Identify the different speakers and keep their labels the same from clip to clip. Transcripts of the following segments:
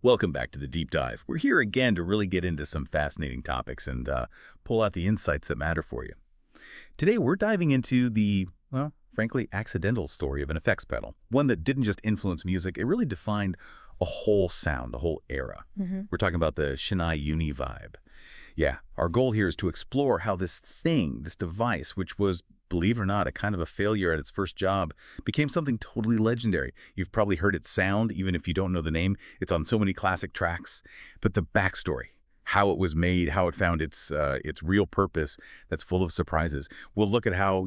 Speaker 1: Welcome back to the Deep Dive. We're here again to really get into some fascinating topics and pull out the insights that matter for you. Today, we're diving into the, well, frankly, accidental story of an effects pedal. One that didn't just influence music, it really defined a whole sound, a whole era. We're talking about the Shin Uni Vibe. Yeah, our goal here is to explore how this thing, this device, which was, believe it or not, a kind of a failure at its first job, became something totally legendary. You've probably heard its sound, even if you don't know the name. It's on so many classic tracks. But the backstory, how it was made, how it found its real purpose, that's full of surprises. We'll look at how,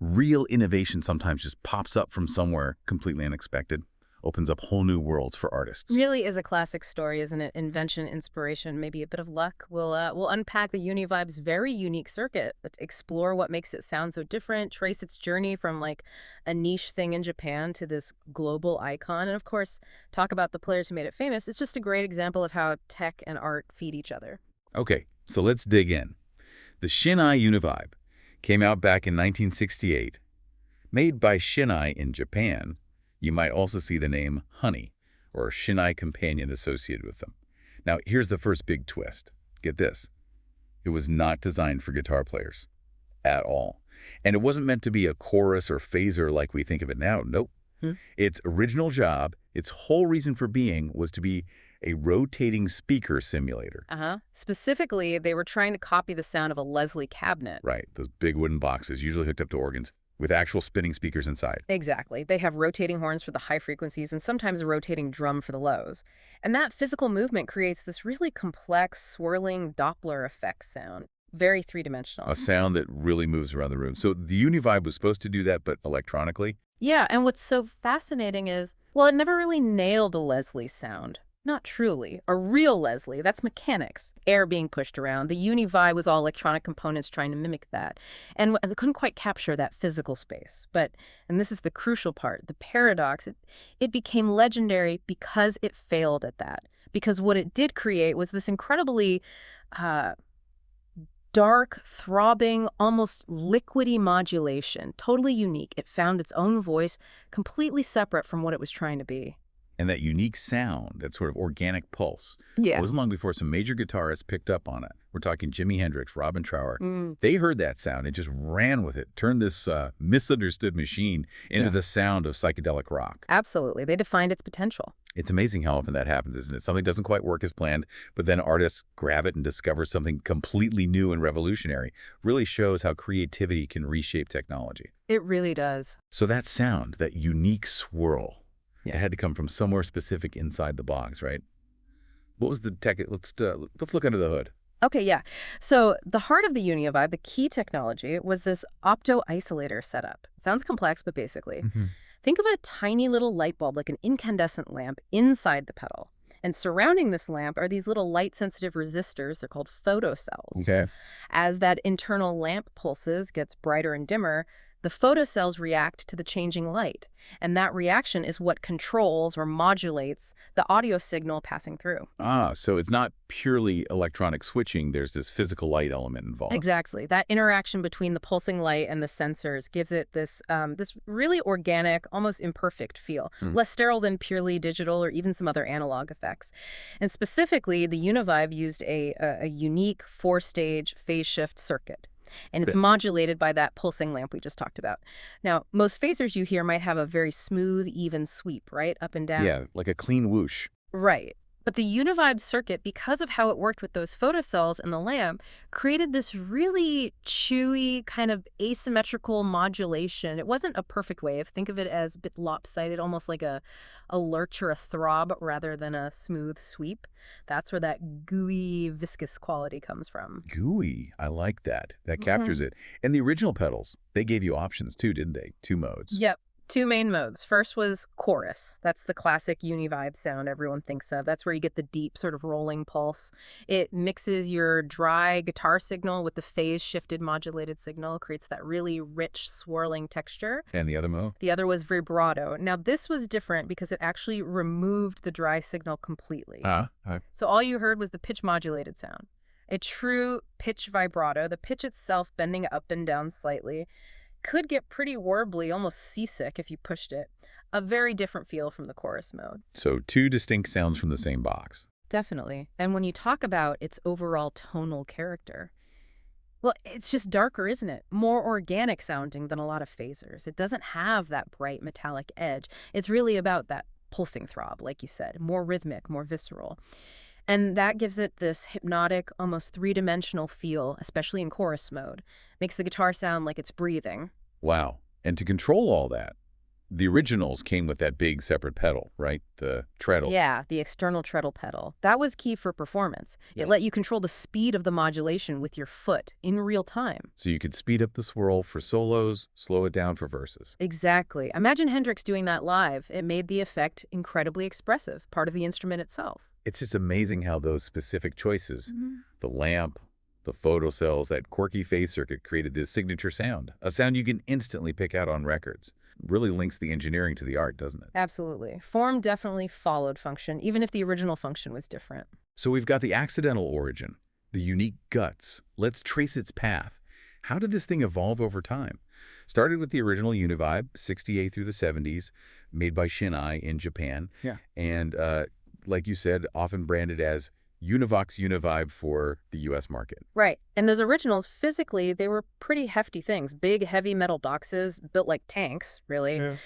Speaker 1: real innovation sometimes just pops up from somewhere completely unexpected, opens up whole new worlds for artists.
Speaker 2: Really is a classic story, isn't it? Invention, inspiration, maybe a bit of luck. We'll unpack the Uni Vibe's very unique circuit, but explore what makes it sound so different, trace its journey from like a niche thing in Japan to this global icon, and of course, talk about the players who made it famous. It's just a great example of how tech and art feed each other.
Speaker 1: Okay, so let's dig in. The Shin Uni Vibe came out back in 1968. Made by Shin in Japan, you might also see the name Honey or Shin Companion associated with them. Now, here's the first big twist. Get this. It was not designed for guitar players at all. And it wasn't meant to be a chorus or phaser like we think of it now. Nope. Its original job, its whole reason for being, was to be a rotating speaker simulator.
Speaker 2: Specifically, they were trying to copy the sound of a Leslie cabinet.
Speaker 1: Right, those big wooden boxes, usually hooked up to organs, with actual spinning speakers inside.
Speaker 2: Exactly. They have rotating horns for the high frequencies and sometimes a rotating drum for the lows. And that physical movement creates this really complex, swirling Doppler effect sound. Very three-dimensional.
Speaker 1: A sound that really moves around the room. So the Uni Vibe was supposed to do that, but electronically?
Speaker 2: Yeah, and what's so fascinating is, well, it never really nailed the Leslie sound. Not truly. A real Leslie, that's mechanics. Air being pushed around. The Uni Vibe was all electronic components trying to mimic that. And they couldn't quite capture that physical space. But, and this is the crucial part, the paradox, it became legendary because it failed at that. Because what it did create was this incredibly dark, throbbing, almost liquidy modulation. Totally unique. It found its own voice, completely separate from what it was trying to be.
Speaker 1: And that unique sound, that sort of organic pulse,
Speaker 2: Yeah.
Speaker 1: it wasn't long before some major guitarists picked up on it. We're talking Jimi Hendrix, Robin Trower. They heard that sound and just ran with it, turned this misunderstood machine into the sound of psychedelic rock.
Speaker 2: Absolutely. They defined its potential.
Speaker 1: It's amazing how often that happens, isn't it? Something doesn't quite work as planned, but then artists grab it and discover something completely new and revolutionary. Really shows how creativity can reshape technology.
Speaker 2: It really does.
Speaker 1: So that sound, that unique swirl, it had to come from somewhere specific inside the box, right? What was the tech? Let's look under the hood.
Speaker 2: Okay, yeah. So the heart of the Uni Vibe, the key technology, was this opto-isolator setup. It sounds complex, but basically, think of a tiny little light bulb, like an incandescent lamp, inside the pedal. And surrounding this lamp are these little light-sensitive resistors. They're called photocells.
Speaker 1: Okay.
Speaker 2: As that internal lamp pulses, gets brighter and dimmer, the photocells react to the changing light, and that reaction is what controls or modulates the audio signal passing through.
Speaker 1: So it's not purely electronic switching. There's this physical light element involved.
Speaker 2: Exactly. That interaction between the pulsing light and the sensors gives it this this really organic, almost imperfect feel, less sterile than purely digital or even some other analog effects. And specifically, the Uni Vibe used a unique four-stage phase shift circuit. And it's modulated by that pulsing lamp we just talked about. Now, most phasers you hear might have a very smooth, even sweep, right? Up and down.
Speaker 1: Yeah, like a clean whoosh.
Speaker 2: Right. But the Uni Vibe circuit, because of how it worked with those photocells and the lamp, created this really chewy, kind of asymmetrical modulation. It wasn't a perfect wave. Think of it as a bit lopsided, almost like a lurch or a throb rather than a smooth sweep. That's where that gooey, viscous quality comes from.
Speaker 1: Gooey. I like that. That captures it. And the original pedals, they gave you options too, didn't they? 2 modes.
Speaker 2: Yep. 2 main modes. First was chorus. That's the classic Uni Vibe sound everyone thinks of. That's where you get the deep sort of rolling pulse. It mixes your dry guitar signal with the phase-shifted modulated signal, creates that really rich, swirling texture.
Speaker 1: And the other mode?
Speaker 2: The other was vibrato. Now, this was different because it actually removed the dry signal completely. So all you heard was the pitch-modulated sound. A true pitch vibrato, the pitch itself bending up and down slightly. Could get pretty warbly, almost seasick if you pushed it. A very different feel from the chorus mode.
Speaker 1: So two distinct sounds from the same box.
Speaker 2: Definitely. And when you talk about its overall tonal character, well, it's just darker, isn't it? More organic sounding than a lot of phasers. It doesn't have that bright metallic edge. It's really about that pulsing throb, like you said, more rhythmic, more visceral. And that gives it this hypnotic, almost three-dimensional feel, especially in chorus mode. Makes the guitar sound like it's breathing.
Speaker 1: Wow. And to control all that, the originals came with that big separate pedal, right? The treadle.
Speaker 2: Yeah, the external treadle pedal. That was key for performance. It let you control the speed of the modulation with your foot in real time.
Speaker 1: So you could speed up the swirl for solos, slow it down for verses.
Speaker 2: Exactly. Imagine Hendrix doing that live. It made the effect incredibly expressive, part of the instrument itself.
Speaker 1: It's just amazing how those specific choices, the lamp, the photocells, that quirky phase circuit created this signature sound, a sound you can instantly pick out on records. Really links the engineering to the art, doesn't it?
Speaker 2: Absolutely. Form definitely followed function, even if the original function was different.
Speaker 1: So we've got the accidental origin, the unique guts. Let's trace its path. How did this thing evolve over time? Started with the original Uni Vibe, 68 through the 70s, made by Shin in Japan. Yeah. And like you said, often branded as Univox Univibe for the U.S. market.
Speaker 2: Right. And those originals, physically, they were pretty hefty things. Big, heavy metal boxes, built like tanks, really. Yeah.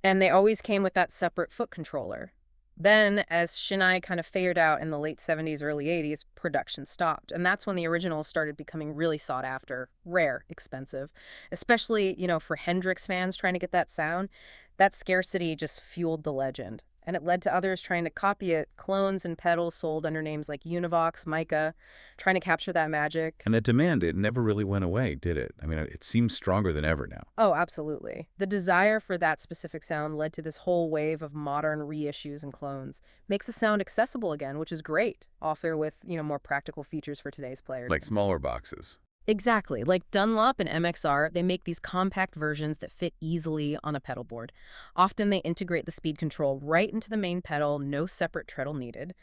Speaker 2: And they always came with that separate foot controller. Then, as Shinai kind of faded out in the late 70s, early 80s, production stopped. And that's when the originals started becoming really sought after, rare, expensive. Especially, for Hendrix fans trying to get that sound. That scarcity just fueled the legend. And it led to others trying to copy it, clones and pedals sold under names like Univox, Mica, trying to capture that magic.
Speaker 1: And that demand, it never really went away, did it? I mean, it seems stronger than ever now.
Speaker 2: Oh, absolutely. The desire for that specific sound led to this whole wave of modern reissues and clones. Makes the sound accessible again, which is great. Offer with, more practical features for today's players.
Speaker 1: Like smaller boxes.
Speaker 2: Exactly. Like Dunlop and MXR, they make these compact versions that fit easily on a pedal board. Often they integrate the speed control right into the main pedal, no separate treadle needed.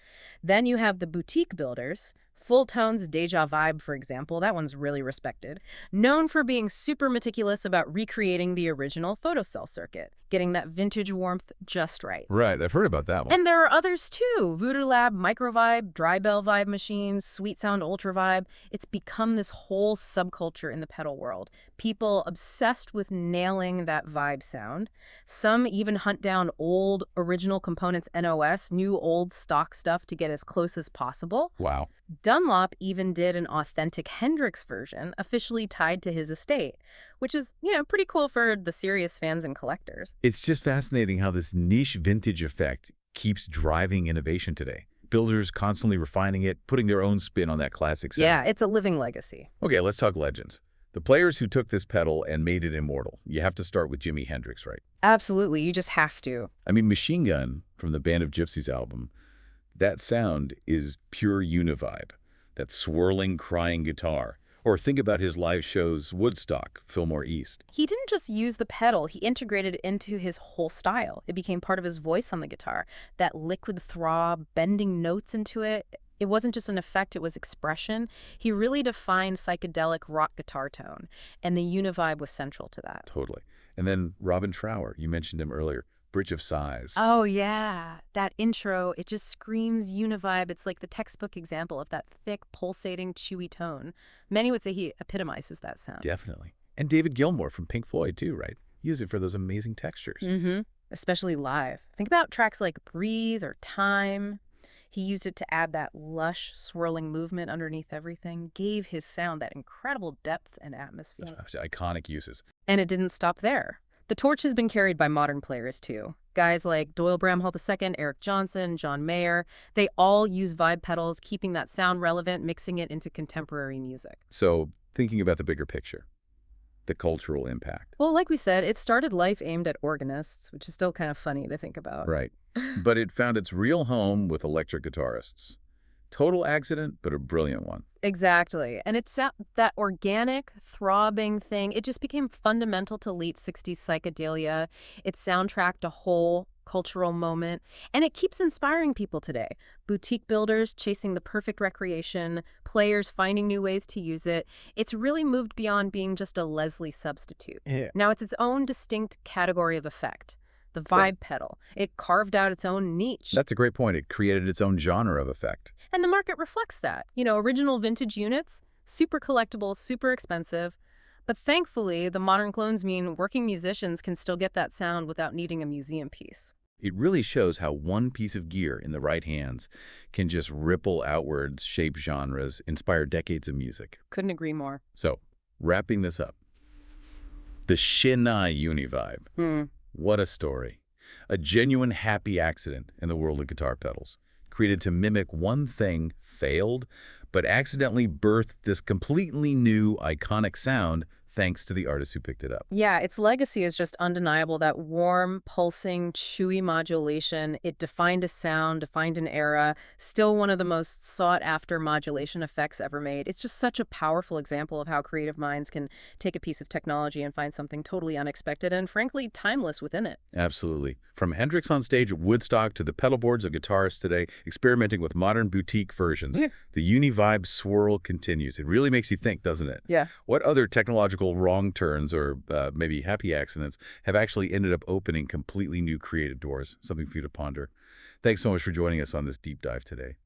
Speaker 2: Then you have the boutique builders. Full Tone's Deja Vibe, for example, that one's really respected. Known for being super meticulous about recreating the original photocell circuit, getting that vintage warmth just right.
Speaker 1: Right, I've heard about that one.
Speaker 2: And there are others too. Voodoo Lab, Micro Vibe, Dry Bell Vibe machines, Sweet Sound Ultra Vibe. It's become this whole subculture in the pedal world. People obsessed with nailing that vibe sound. Some even hunt down old original components NOS, new old stock stuff to get as close as possible.
Speaker 1: Wow.
Speaker 2: Dunlop even did an authentic Hendrix version, officially tied to his estate, which is, pretty cool for the serious fans and collectors.
Speaker 1: It's just fascinating how this niche vintage effect keeps driving innovation today. Builders constantly refining it, putting their own spin on that classic sound.
Speaker 2: Yeah, it's a living legacy.
Speaker 1: Okay, let's talk legends. The players who took this pedal and made it immortal. You have to start with Jimi Hendrix, right?
Speaker 2: Absolutely, you just have to.
Speaker 1: I mean, Machine Gun from the Band of Gypsys album, that sound is pure Univibe, that swirling, crying guitar. Or think about his live shows, Woodstock, Fillmore East.
Speaker 2: He didn't just use the pedal, he integrated it into his whole style. It became part of his voice on the guitar. That liquid throb, bending notes into it. It wasn't just an effect, it was expression. He really defined psychedelic rock guitar tone, and the Univibe was central to that.
Speaker 1: Totally. And then Robin Trower, you mentioned him earlier. Bridge of Sighs.
Speaker 2: Oh, yeah. That intro, it just screams Univibe. It's like the textbook example of that thick, pulsating, chewy tone. Many would say he epitomizes that sound.
Speaker 1: Definitely. And David Gilmour from Pink Floyd, too, right? Use it for those amazing textures.
Speaker 2: Mm-hmm. Especially live. Think about tracks like Breathe or Time. He used it to add that lush, swirling movement underneath everything, gave his sound that incredible depth and atmosphere.
Speaker 1: Iconic uses.
Speaker 2: And it didn't stop there. The torch has been carried by modern players, too. Guys like Doyle Bramhall II, Eric Johnson, John Mayer, they all use vibe pedals, keeping that sound relevant, mixing it into contemporary music.
Speaker 1: So, thinking about the bigger picture, the cultural impact.
Speaker 2: Well, like we said, it started life aimed at organists, which is still kind of funny to think about.
Speaker 1: Right. But it found its real home with electric guitarists. Total accident, but a brilliant one.
Speaker 2: Exactly. And it's that organic, throbbing thing. It just became fundamental to late 60s psychedelia. It soundtracked a whole cultural moment. And it keeps inspiring people today. Boutique builders chasing the perfect recreation, players finding new ways to use it. It's really moved beyond being just a Leslie substitute. Yeah. Now it's its own distinct category of effect. the
Speaker 1: Right.
Speaker 2: Vibe pedal. It carved out its own niche.
Speaker 1: That's a great point. It created its own genre of effect.
Speaker 2: And the market reflects that. Original vintage units, super collectible, super expensive. But thankfully, the modern clones mean working musicians can still get that sound without needing a museum piece.
Speaker 1: It really shows how one piece of gear in the right hands can just ripple outwards, shape genres, inspire decades of music.
Speaker 2: Couldn't agree more.
Speaker 1: So, wrapping this up, the Shin Uni Vibe.
Speaker 2: Hmm.
Speaker 1: What a story. A genuine happy accident in the world of guitar pedals. Created to mimic one thing, failed, but accidentally birthed this completely new, iconic sound thanks to the artist who picked it up.
Speaker 2: Yeah, its legacy is just undeniable. That warm, pulsing, chewy modulation, it defined a sound, defined an era, still one of the most sought-after modulation effects ever made. It's just such a powerful example of how creative minds can take a piece of technology and find something totally unexpected and, frankly, timeless within it.
Speaker 1: Absolutely. From Hendrix on stage at Woodstock to the pedal boards of guitarists today, experimenting with modern boutique versions, the Uni Vibe swirl continues. It really makes you think, doesn't it?
Speaker 2: Yeah.
Speaker 1: What other technological wrong turns or maybe happy accidents have actually ended up opening completely new creative doors? Something for you to ponder. Thanks so much for joining us on this deep dive today.